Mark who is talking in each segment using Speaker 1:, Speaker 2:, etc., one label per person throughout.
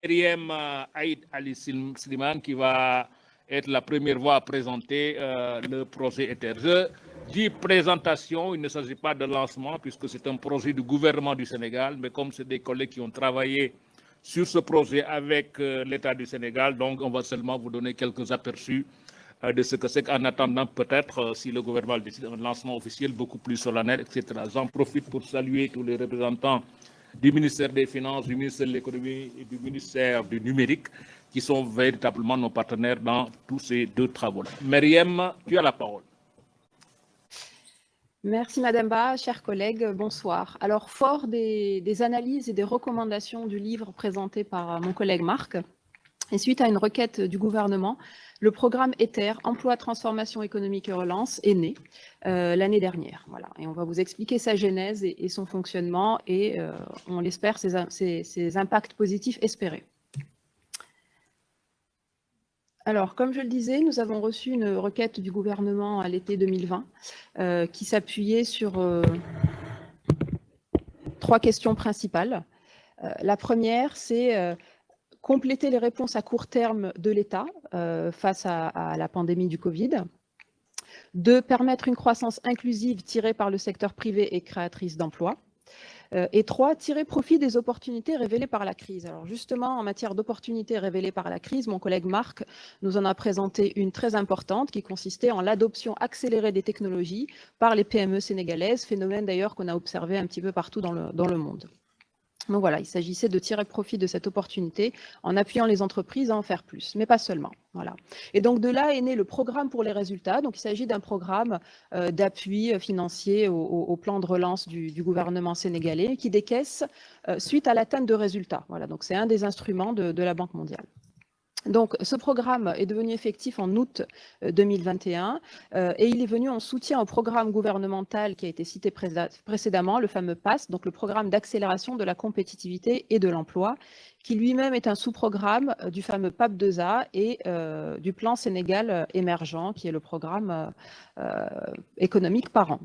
Speaker 1: Myriam Aïd Ali Slimane qui va être la première voix à présenter le projet ETER. Je dis présentation, il ne s'agit pas de lancement puisque c'est un projet du gouvernement du Sénégal, mais comme c'est des collègues qui ont travaillé sur ce projet avec l'État du Sénégal, donc on va seulement vous donner quelques aperçus de ce que c'est qu'en attendant peut-être si le gouvernement décide un lancement officiel beaucoup plus solennel, etc. J'en profite pour saluer tous les représentants du ministère des Finances, du ministère de l'Économie et du ministère du Numérique, qui sont véritablement nos partenaires dans tous ces deux travaux-là. Myriam, tu as la parole.
Speaker 2: Merci Madame Ba, chers collègues, bonsoir. Alors, fort des analyses et des recommandations du livre présenté par mon collègue Marc, et suite à une requête du gouvernement, le programme ETER, Emploi, Transformation économique et relance, est né l'année dernière. Voilà. Et on va vous expliquer sa genèse et son fonctionnement et, on l'espère, ses impacts positifs espérés. Alors, comme je le disais, nous avons reçu une requête du gouvernement à l'été 2020 qui s'appuyait sur 3 questions principales. La première, c'est compléter les réponses à court terme de l'État face à la pandémie du Covid. 2, permettre une croissance inclusive tirée par le secteur privé et créatrice d'emplois. Et 3, tirer profit des opportunités révélées par la crise. Alors justement, en matière d'opportunités révélées par la crise, mon collègue Marc nous en a présenté une très importante qui consistait en l'adoption accélérée des technologies par les PME sénégalaises, phénomène d'ailleurs qu'on a observé un petit peu partout dans le monde. Donc voilà, il s'agissait de tirer profit de cette opportunité en appuyant les entreprises à en faire plus, mais pas seulement. Voilà. Et donc de là est né le programme pour les résultats. Donc il s'agit d'un programme d'appui financier au plan de relance du gouvernement sénégalais qui décaisse suite à l'atteinte de résultats. Voilà, donc c'est un des instruments de la Banque mondiale. Donc, ce programme est devenu effectif en août 2021 et il est venu en soutien au programme gouvernemental qui a été cité précédemment, le fameux PASS, donc le programme d'accélération de la compétitivité et de l'emploi, qui lui-même est un sous-programme du fameux PAP2A et du plan Sénégal émergent, qui est le programme économique par an.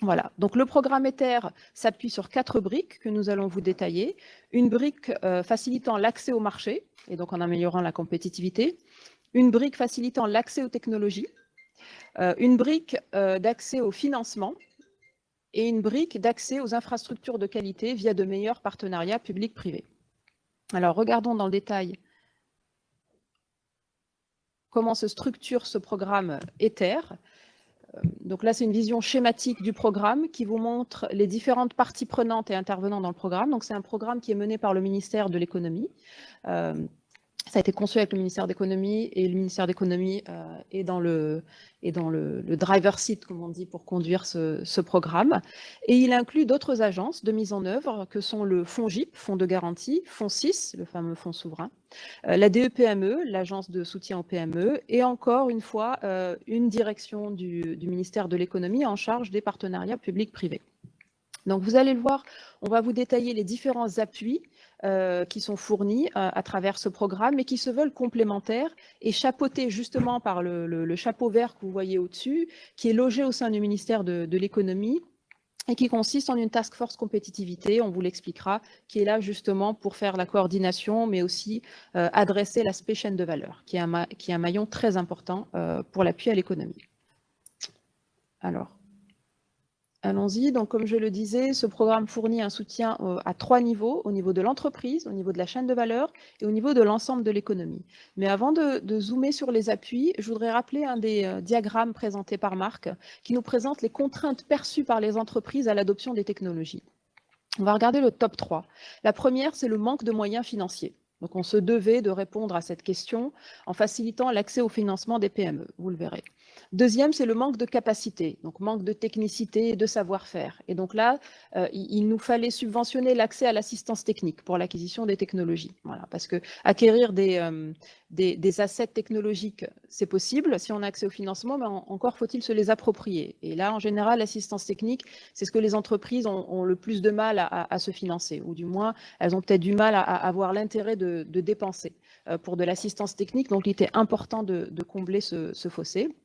Speaker 2: Voilà, donc le programme ETER s'appuie sur 4 briques que nous allons vous détailler. Une brique facilitant l'accès au marché, et donc en améliorant la compétitivité. Une brique facilitant l'accès aux technologies. Une brique d'accès au financement. Et une brique d'accès aux infrastructures de qualité via de meilleurs partenariats publics-privés. Alors regardons dans le détail comment se structure ce programme ETER. Donc là, c'est une vision schématique du programme qui vous montre les différentes parties prenantes et intervenant dans le programme. Donc c'est un programme qui est mené par le ministère de l'économie. Ça a été conçu avec le ministère d'économie et le ministère d'économie est dans le driver seat, comme on dit, pour conduire ce programme. Et il inclut d'autres agences de mise en œuvre que sont le FONGIP, Fonds de garantie, FONSIS, le fameux fonds souverain, la DEPME, l'agence de soutien aux PME, et encore une fois, une direction du ministère de l'économie en charge des partenariats publics-privés. Donc vous allez le voir, on va vous détailler les différents appuis qui sont fournis à travers ce programme et qui se veulent complémentaires et chapeautés justement par le chapeau vert que vous voyez au-dessus, qui est logé au sein du ministère de l'économie et qui consiste en une task force compétitivité, on vous l'expliquera, qui est là justement pour faire la coordination, mais aussi adresser l'aspect chaîne de valeur, qui est un maillon très important pour l'appui à l'économie. Alors, allons-y. Donc, comme je le disais, ce programme fournit un soutien à 3 niveaux, au niveau de l'entreprise, au niveau de la chaîne de valeur et au niveau de l'ensemble de l'économie. Mais avant de zoomer sur les appuis, je voudrais rappeler un des diagrammes présentés par Marc qui nous présente les contraintes perçues par les entreprises à l'adoption des technologies. On va regarder le top 3. La première, c'est le manque de moyens financiers. Donc, on se devait de répondre à cette question en facilitant l'accès au financement des PME, vous le verrez. Deuxième, c'est le manque de capacité, donc manque de technicité et de savoir-faire. Et donc là, il nous fallait subventionner l'accès à l'assistance technique pour l'acquisition des technologies. Voilà, parce que acquérir des assets technologiques, c'est possible si on a accès au financement, mais encore faut-il se les approprier. Et là, en général, l'assistance technique, c'est ce que les entreprises ont le plus de mal à se financer, ou du moins, elles ont peut-être du mal à avoir l'intérêt de dépenser pour de l'assistance technique. Donc, il était important de combler ce fossé.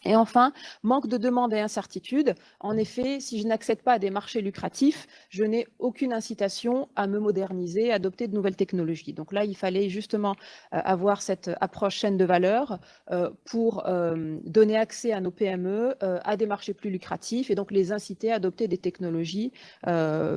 Speaker 2: Et enfin, manque de demande et incertitude. En effet, si je n'accède pas à des marchés lucratifs, je n'ai aucune incitation à me moderniser, à adopter de nouvelles technologies. Donc là, il fallait justement avoir cette approche chaîne de valeur pour donner accès à nos PME à des marchés plus lucratifs et donc les inciter à adopter des technologies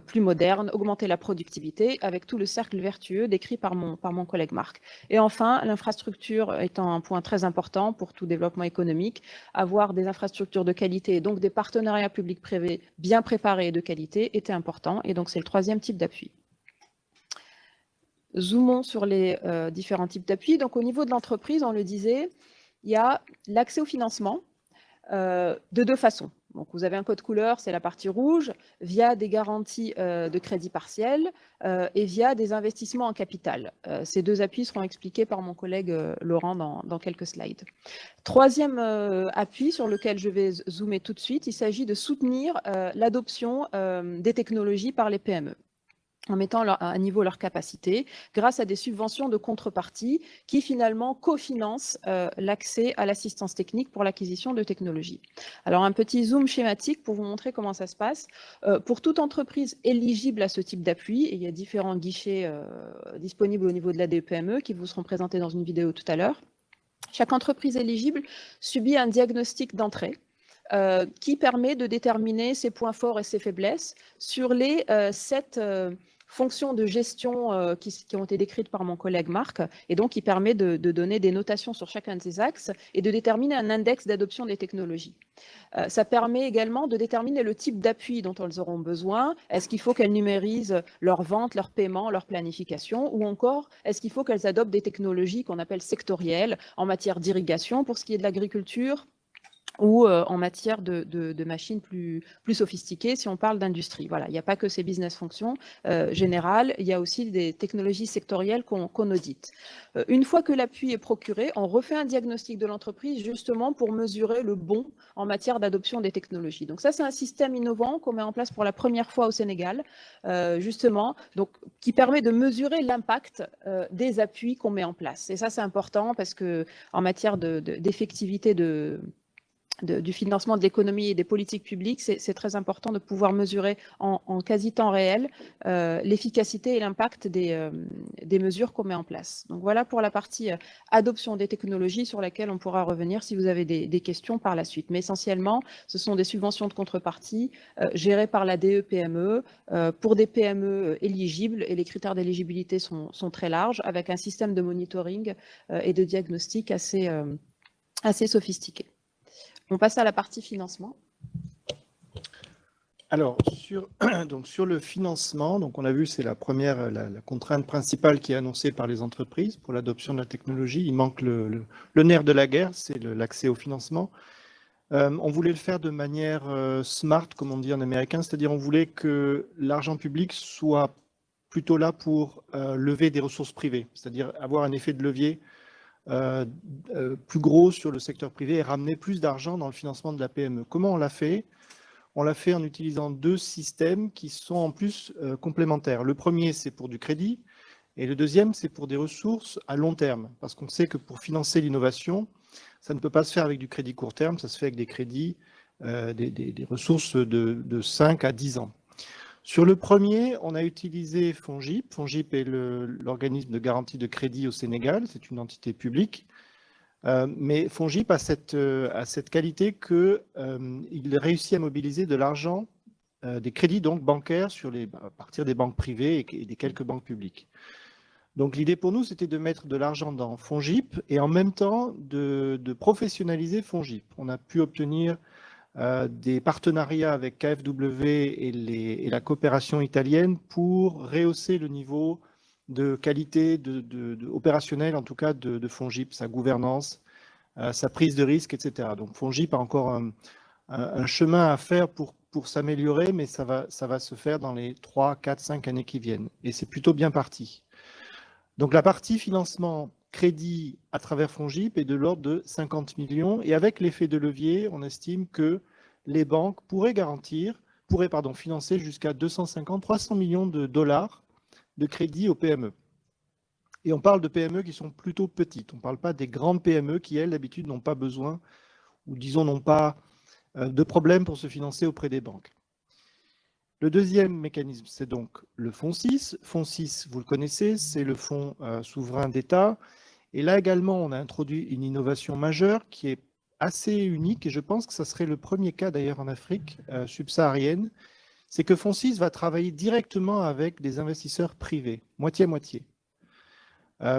Speaker 2: plus modernes, augmenter la productivité avec tout le cercle vertueux décrit par mon collègue Marc. Et enfin, l'infrastructure étant un point très important pour tout développement économique, avoir des infrastructures de qualité et donc des partenariats publics-privés bien préparés et de qualité était important. Et donc, c'est le troisième type d'appui. Zoomons sur les différents types d'appui. Donc, au niveau de l'entreprise, on le disait, il y a l'accès au financement de deux façons. Donc, vous avez un code couleur, c'est la partie rouge, via des garanties de crédit partiel et via des investissements en capital. Ces deux appuis seront expliqués par mon collègue Laurent dans quelques slides. Troisième appui sur lequel je vais zoomer tout de suite, il s'agit de soutenir l'adoption des technologies par les PME en mettant à niveau leur capacité grâce à des subventions de contrepartie qui finalement cofinancent l'accès à l'assistance technique pour l'acquisition de technologies. Alors un petit zoom schématique pour vous montrer comment ça se passe. Pour toute entreprise éligible à ce type d'appui, et il y a différents guichets disponibles au niveau de la DPME qui vous seront présentés dans une vidéo tout à l'heure. Chaque entreprise éligible subit un diagnostic d'entrée qui permet de déterminer ses points forts et ses faiblesses sur les 7 fonctions de gestion qui ont été décrites par mon collègue Marc, et donc qui permet de donner des notations sur chacun de ces axes et de déterminer un index d'adoption des technologies. Ça permet également de déterminer le type d'appui dont elles auront besoin. Est-ce qu'il faut qu'elles numérisent leur vente, leur paiement, leur planification, ou encore est-ce qu'il faut qu'elles adoptent des technologies qu'on appelle sectorielles en matière d'irrigation pour ce qui est de l'agriculture, ou en matière de machines plus sophistiquées, si on parle d'industrie. Voilà, il n'y a pas que ces business fonctions générales, il y a aussi des technologies sectorielles qu'on audite. Une fois que l'appui est procuré, on refait un diagnostic de l'entreprise justement pour mesurer le bon en matière d'adoption des technologies. Donc ça, c'est un système innovant qu'on met en place pour la première fois au Sénégal, justement, donc, qui permet de mesurer l'impact des appuis qu'on met en place. Et ça, c'est important parce qu'en matière d'effectivité du financement de l'économie et des politiques publiques, c'est très important de pouvoir mesurer en quasi-temps réel l'efficacité et l'impact des mesures qu'on met en place. Donc voilà pour la partie adoption des technologies sur laquelle on pourra revenir si vous avez des questions par la suite. Mais essentiellement, ce sont des subventions de contrepartie gérées par la DE-PME pour des PME éligibles, et les critères d'éligibilité sont très larges, avec un système de monitoring et de diagnostic assez sophistiqué. On passe à la partie financement.
Speaker 3: Alors, sur le financement, donc on a vu, c'est la contrainte principale qui est annoncée par les entreprises pour l'adoption de la technologie. Il manque le nerf de la guerre, c'est l'accès au financement. On voulait le faire de manière smart, comme on dit en américain, c'est-à-dire on voulait que l'argent public soit plutôt là pour lever des ressources privées, c'est-à-dire avoir un effet de levier plus gros sur le secteur privé et ramener plus d'argent dans le financement de la PME. Comment on l'a fait? On l'a fait en utilisant deux systèmes qui sont en plus complémentaires. Le premier, c'est pour du crédit, et le deuxième, c'est pour des ressources à long terme, parce qu'on sait que pour financer l'innovation, ça ne peut pas se faire avec du crédit court terme, ça se fait avec des crédits, des ressources de 5 à 10 ans. Sur le premier, on a utilisé FONGIP. FONGIP est l'organisme de garantie de crédit au Sénégal, c'est une entité publique. Mais FONGIP a cette qualité qu'il réussit à mobiliser de l'argent, des crédits donc bancaires à partir des banques privées et des quelques banques publiques. Donc l'idée pour nous, c'était de mettre de l'argent dans FONGIP et en même temps de professionnaliser FONGIP. On a pu obtenir des partenariats avec KfW et la coopération italienne pour rehausser le niveau de qualité opérationnelle, en tout cas de FONGIP, sa gouvernance, sa prise de risque, etc. Donc FONGIP a encore un chemin à faire pour s'améliorer, mais ça va se faire dans les 3, 4, 5 années qui viennent. Et c'est plutôt bien parti. Donc la partie financement crédit à travers FONGIP est de l'ordre de 50 millions. Et avec l'effet de levier, on estime que les banques pourraient financer jusqu'à 250-300 millions de dollars de crédit aux PME. Et on parle de PME qui sont plutôt petites. On ne parle pas des grandes PME qui, elles, d'habitude, n'ont pas besoin disons n'ont pas de problème pour se financer auprès des banques. Le deuxième mécanisme, c'est donc le fonds 6. Fonds 6, vous le connaissez, c'est le fonds souverain d'État. Et là également, on a introduit une innovation majeure qui est assez unique, et je pense que ça serait le premier cas d'ailleurs en Afrique subsaharienne, c'est que Fonds 6 va travailler directement avec des investisseurs privés, moitié-moitié.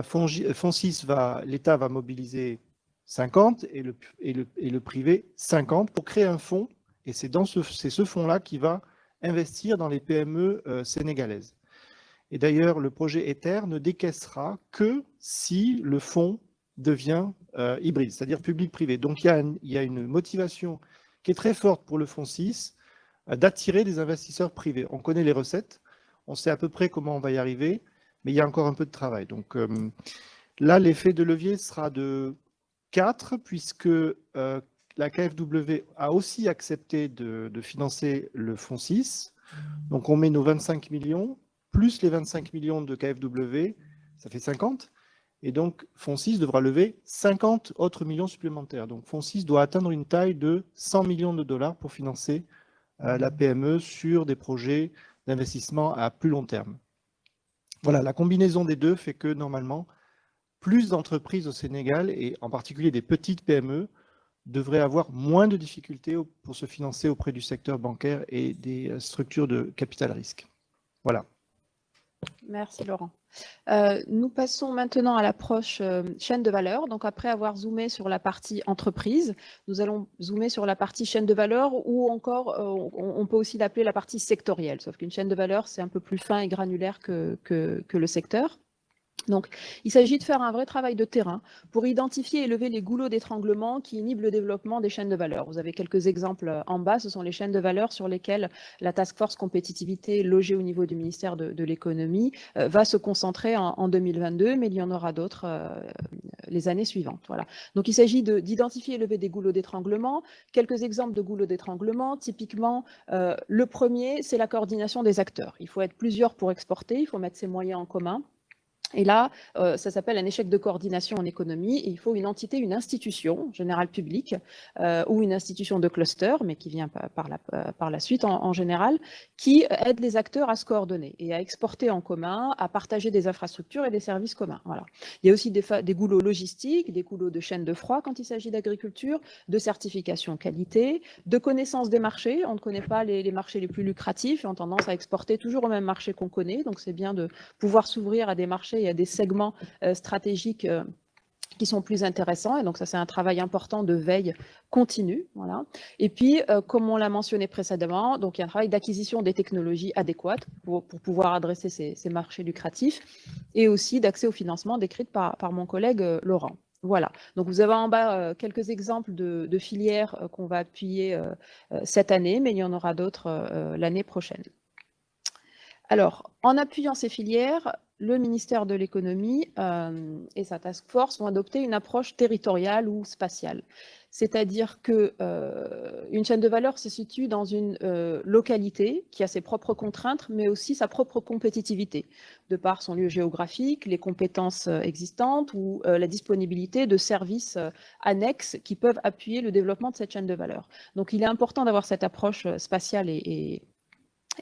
Speaker 3: Fonds 6, l'État va mobiliser 50 et le privé 50 pour créer un fonds, et c'est ce fonds-là qui va investir dans les PME sénégalaises. Et d'ailleurs, le projet Ether ne décaissera que si le fonds devient hybride, c'est-à-dire public-privé. Donc il y a une motivation qui est très forte pour le fonds 6 d'attirer des investisseurs privés. On connaît les recettes, on sait à peu près comment on va y arriver, mais il y a encore un peu de travail. Donc là, l'effet de levier sera de 4, puisque la KfW a aussi accepté de financer le fonds 6. Donc on met nos 25 millions, plus les 25 millions de KfW, ça fait 50. Et donc fonds 6 devra lever 50 autres millions supplémentaires. Donc fonds 6 doit atteindre une taille de 100 millions de dollars pour financer la PME sur des projets d'investissement à plus long terme. Voilà, la combinaison des deux fait que normalement, plus d'entreprises au Sénégal, et en particulier des petites PME, devraient avoir moins de difficultés pour se financer auprès du secteur bancaire et des structures de capital risque. Voilà.
Speaker 2: Merci Laurent. Nous passons maintenant à l'approche chaîne de valeur. Donc après avoir zoomé sur la partie entreprise, nous allons zoomer sur la partie chaîne de valeur, ou encore on peut aussi l'appeler la partie sectorielle, sauf qu'une chaîne de valeur c'est un peu plus fin et granulaire que le secteur. Donc, il s'agit de faire un vrai travail de terrain pour identifier et lever les goulots d'étranglement qui inhibent le développement des chaînes de valeur. Vous avez quelques exemples en bas, ce sont les chaînes de valeur sur lesquelles la Task Force Compétitivité logée au niveau du ministère de l'économie va se concentrer en 2022, mais il y en aura d'autres les années suivantes. Voilà. Donc, il s'agit d'identifier et lever des goulots d'étranglement. Quelques exemples de goulots d'étranglement, typiquement, le premier, c'est la coordination des acteurs. Il faut être plusieurs pour exporter, il faut mettre ses moyens en commun. Et là, ça s'appelle un échec de coordination en économie, et il faut une entité, une institution, générale publique, ou une institution de cluster, mais qui vient par la suite en général, qui aide les acteurs à se coordonner et à exporter en commun, à partager des infrastructures et des services communs. Voilà. Il y a aussi des goulots logistiques, des goulots de chaîne de froid quand il s'agit d'agriculture, de certification qualité, de connaissance des marchés. On ne connaît pas les marchés les plus lucratifs et on a tendance à exporter toujours au même marché qu'on connaît, donc c'est bien de pouvoir s'ouvrir à des marchés et à des segments stratégiques qui sont plus intéressants. Et donc, ça, c'est un travail important de veille continue. Voilà. Et puis, comme on l'a mentionné précédemment, donc il y a un travail d'acquisition des technologies adéquates pour pouvoir adresser ces marchés lucratifs, et aussi d'accès au financement décrite par mon collègue Laurent. Voilà. Donc, vous avez en bas quelques exemples de filières qu'on va appuyer cette année, mais il y en aura d'autres l'année prochaine. Alors, en appuyant ces filières, le ministère de l'économie et sa task force vont adopter une approche territoriale ou spatiale. C'est-à-dire qu'une chaîne de valeur se situe dans une localité qui a ses propres contraintes, mais aussi sa propre compétitivité, de par son lieu géographique, les compétences existantes ou la disponibilité de services annexes qui peuvent appuyer le développement de cette chaîne de valeur. Donc, il est important d'avoir cette approche spatiale et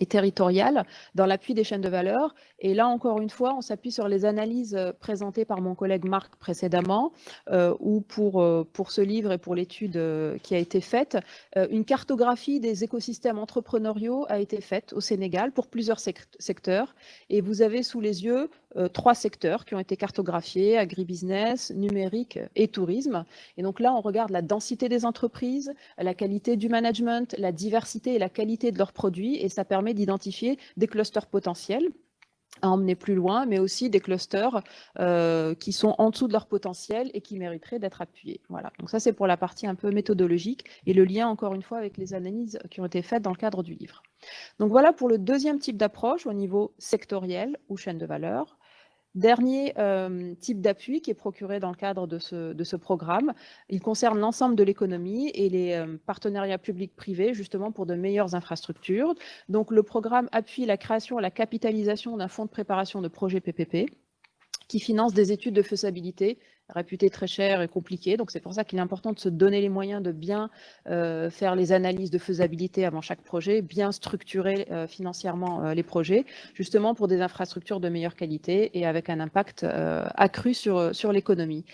Speaker 2: territoriale dans l'appui des chaînes de valeur. Et là, encore une fois, on s'appuie sur les analyses présentées par mon collègue Marc précédemment, où pour ce livre et pour l'étude qui a été faite, une cartographie des écosystèmes entrepreneuriaux a été faite au Sénégal pour plusieurs secteurs. Et vous avez sous les yeux 3 secteurs qui ont été cartographiés: agribusiness, numérique et tourisme. Et donc là, on regarde la densité des entreprises, la qualité du management, la diversité et la qualité de leurs produits, et ça permet d'identifier des clusters potentiels à emmener plus loin, mais aussi des clusters qui sont en dessous de leur potentiel et qui mériteraient d'être appuyés. Voilà. Donc ça, c'est pour la partie un peu méthodologique et le lien, encore une fois, avec les analyses qui ont été faites dans le cadre du livre. Donc voilà pour le deuxième type d'approche au niveau sectoriel ou chaîne de valeur. Dernier type d'appui qui est procuré dans le cadre de ce programme, il concerne l'ensemble de l'économie et les partenariats publics-privés, justement pour de meilleures infrastructures. Donc le programme appuie la création et la capitalisation d'un fonds de préparation de projets PPP qui finance des études de faisabilité, réputé très cher et compliqué. Donc, c'est pour ça qu'il est important de se donner les moyens de bien faire les analyses de faisabilité avant chaque projet, bien structurer financièrement les projets, justement pour des infrastructures de meilleure qualité et avec un impact accru sur l'économie.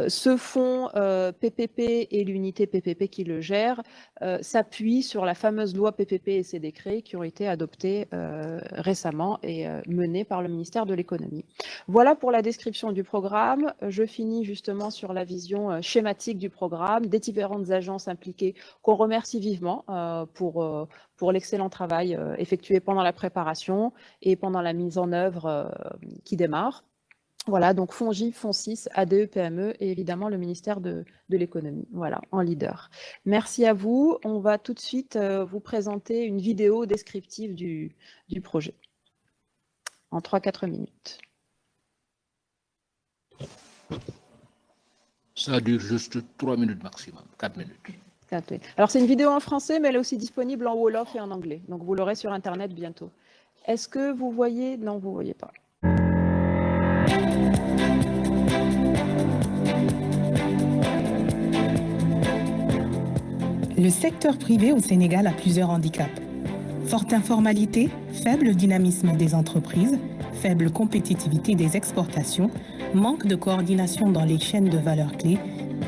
Speaker 2: Ce fonds PPP et l'unité PPP qui le gère s'appuie sur la fameuse loi PPP et ses décrets qui ont été adoptés récemment et menés par le ministère de l'économie. Voilà pour la description du programme. Je finis justement sur la vision schématique du programme, des différentes agences impliquées qu'on remercie vivement pour l'excellent travail effectué pendant la préparation et pendant la mise en œuvre qui démarre. Voilà, donc FONGIP, FONSIS, ADE, PME et évidemment le ministère de l'économie, voilà, en leader. Merci à vous. On va tout de suite vous présenter une vidéo descriptive du projet en 3-4 minutes.
Speaker 1: Ça dure juste 3 minutes maximum, 4 minutes.
Speaker 2: Alors, c'est une vidéo en français, mais elle est aussi disponible en Wolof et en anglais. Donc, vous l'aurez sur Internet bientôt. Est-ce que vous voyez? Non, vous ne voyez pas.
Speaker 4: Le secteur privé au Sénégal a plusieurs handicaps. Forte informalité, faible dynamisme des entreprises, faible compétitivité des exportations, manque de coordination dans les chaînes de valeur clés,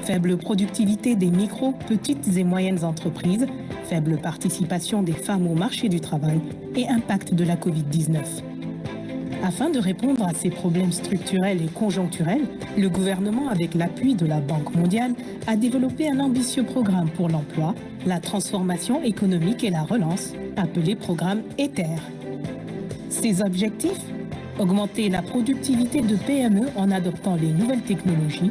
Speaker 4: faible productivité des micro, petites et moyennes entreprises, faible participation des femmes au marché du travail et impact de la Covid-19. Afin de répondre à ces problèmes structurels et conjoncturels, le gouvernement, avec l'appui de la Banque mondiale, a développé un ambitieux programme pour l'emploi, la transformation économique et la relance, appelé programme ETHER. Ses objectifs? Augmenter la productivité de PME en adoptant les nouvelles technologies,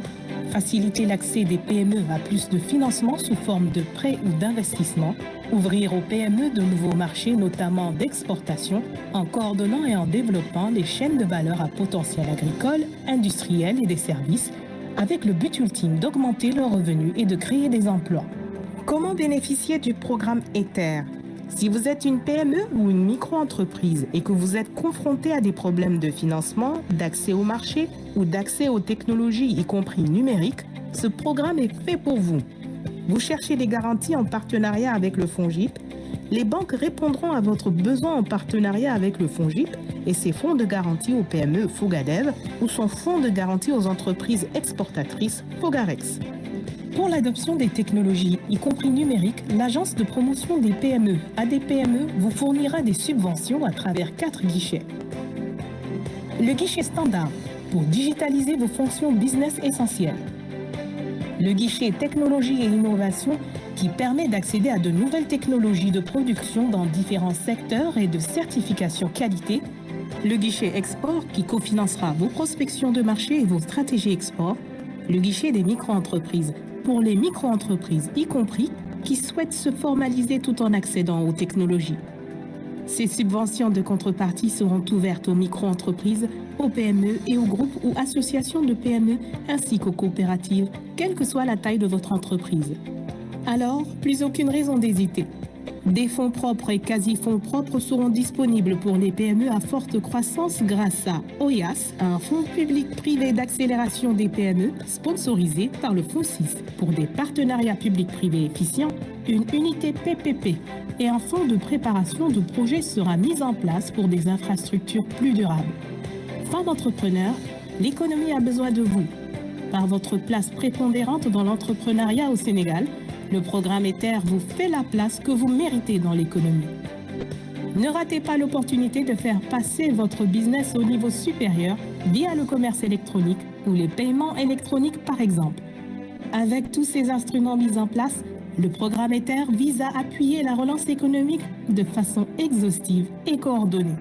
Speaker 4: faciliter l'accès des PME à plus de financement sous forme de prêts ou d'investissements, ouvrir aux PME de nouveaux marchés, notamment d'exportation, en coordonnant et en développant les chaînes de valeur à potentiel agricole, industriel et des services, avec le but ultime d'augmenter leurs revenus et de créer des emplois. Comment bénéficier du programme ETHER? Si vous êtes une PME ou une micro-entreprise et que vous êtes confronté à des problèmes de financement, d'accès au marché ou d'accès aux technologies, y compris numériques, ce programme est fait pour vous. Vous cherchez des garanties en partenariat avec le FONGIP. Les banques répondront à votre besoin en partenariat avec le FONGIP et ses fonds de garantie aux PME FOGADEV ou son fonds de garantie aux entreprises exportatrices FOGAREX. Pour l'adoption des technologies, y compris numériques, l'Agence de promotion des PME, ADPME, vous fournira des subventions à travers 4 guichets. Le guichet standard, pour digitaliser vos fonctions business essentielles. Le guichet technologie et innovation, qui permet d'accéder à de nouvelles technologies de production dans différents secteurs et de certification qualité. Le guichet export, qui cofinancera vos prospections de marché et vos stratégies export. Le guichet des micro-entreprises, pour les micro-entreprises y compris, qui souhaitent se formaliser tout en accédant aux technologies. Ces subventions de contrepartie seront ouvertes aux micro-entreprises, aux PME et aux groupes ou associations de PME, ainsi qu'aux coopératives, quelle que soit la taille de votre entreprise. Alors, plus aucune raison d'hésiter. Des fonds propres et quasi-fonds propres seront disponibles pour les PME à forte croissance grâce à OIAS, un fonds public-privé d'accélération des PME sponsorisé par le FONSIS pour des partenariats publics-privés efficients, une unité PPP et un fonds de préparation de projets sera mis en place pour des infrastructures plus durables. Femmes entrepreneurs, l'économie a besoin de vous. Par votre place prépondérante dans l'entrepreneuriat au Sénégal, le programme ETHER vous fait la place que vous méritez dans l'économie. Ne ratez pas l'opportunité de faire passer votre business au niveau supérieur via le commerce électronique ou les paiements électroniques par exemple. Avec tous ces instruments mis en place, le programme ETHER vise à appuyer la relance économique de façon exhaustive et coordonnée.